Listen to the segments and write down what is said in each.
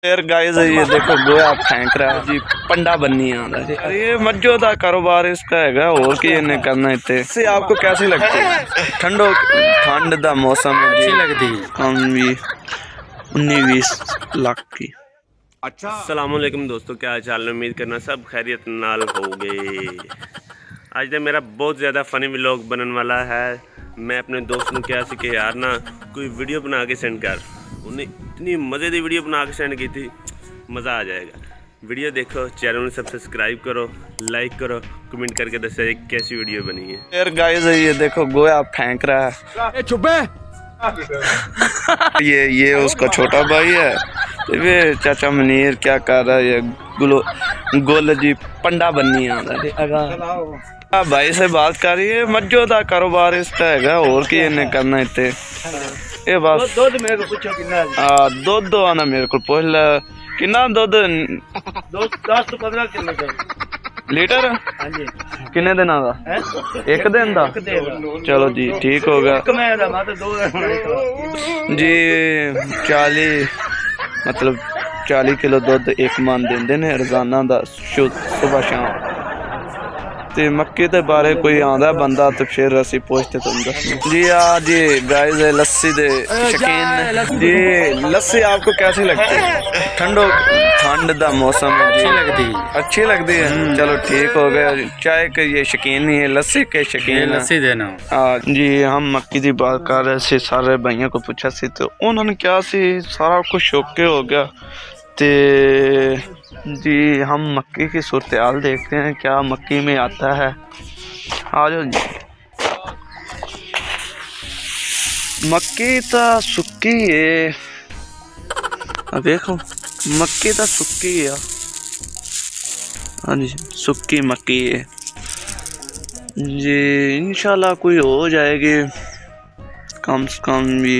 यार गाइस ये देखो गोया फेंक रहा है जी, पंडा बननी आ रहा है। ये मज्जो का कारोबार इसका है और की इन्हें करना इतने से। आपको कैसी लगती है? ठंड दा मौसम है, अच्छी लगती है। कम भी 19-20 लाख की। अच्छा, अस्सलामुअलैकुम दोस्तों, क्या हाल चाल? उम्मीद करना सब खैरियत नाल होगे। आज तो मेरा बहुत ज़्यादा फ़नी व्लॉग बनने वाला है। मैं अपने दोस्त ने क्या सी कि यार ना कोई वीडियो बना के सेंड कर, उन्हें इतनी मज़े की वीडियो बना के सेंड की थी, मज़ा आ जाएगा। वीडियो देखो, चैनल सब सब्सक्राइब करो, लाइक करो, कमेंट करके दसो एक कैसी वीडियो बनी है। यार गाइस ये देखो गोया फेंक रहा है। चुप है। ये उसका छोटा भाई है। ये चाचा मनीर क्या कर रहा है? ये गोल जी पंडा बननी आ रहा है। भाई से बात कर रही है, मज्जो का कारोबार इसका है और की इन्हें करना इतने। ये बस मेरे को पूछो कितना दूध आना मेरे को पूछ ला कितना दूध 10 से 15 किलो लीटर किन्ने दिन का? एक दिन का। चलो जी ठीक हो गया जी। 40 किलो दूध एक मन देंदे ने रोजाना दा, सुबह शाम। ते मक्के के बारे कोई आंदा बंदा तो फिर असी पूछते तुम दसो जी। जी गाइस लस्सी दे शकीन जी। लस्सी आपको कैसी लगती है? ठंड दा मौसम है, अच्छी लगती है। चलो ठीक हो गया। चाय के ये शकीन नहीं है, लस्सी के शकीन। लस्सी देना। हाँ जी, हम मक्की की बात कर रहे थे, सारे भाइयों को पूछा सी तो उन्होंने क्या सी सारा कुछ ओके हो गया। ते जी हम मक्की की सूरत हाल देखते हैं क्या मक्की में आता है। आ जाओ जी। मक्की तो सुक्की है, देखो मक्की तो सुक्की है। हाँ जी सुक्की मक्की है जी। इंशाल्लाह कोई हो जाएगी कम से कम भी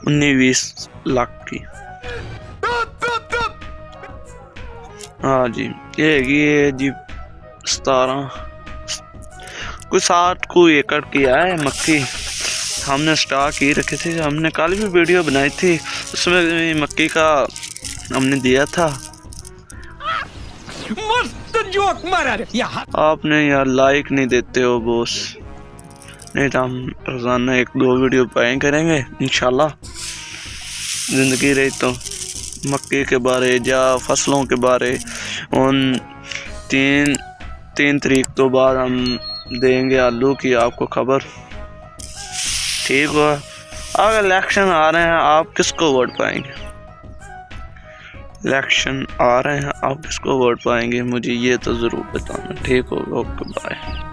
19-20 लाख की। हाँ जी ये जी 17 कोई 60 कोई एकड़ की है मक्की। हमने स्टॉक ही रखे थे, हमने कल भी वीडियो बनाई थी, उसमें मक्की का हमने दिया था। मस्त जोक मारा रे। आपने यार लाइक नहीं देते हो बॉस, नहीं तो हम रोजाना 1-2 वीडियो पाए करेंगे इंशाल्लाह। जिंदगी रही तो मक्के के बारे या फसलों के बारे उन 3 तारीख तो बाद हम देंगे आलू की आपको खबर। ठीक हुआ। अगर इलेक्शन आ रहे हैं आप किसको वोट पाएंगे? इलेक्शन आ रहे हैं आप किसको वोट पाएंगे? मुझे ये तो ज़रूर बताना। ठीक होगा, ओके बाय।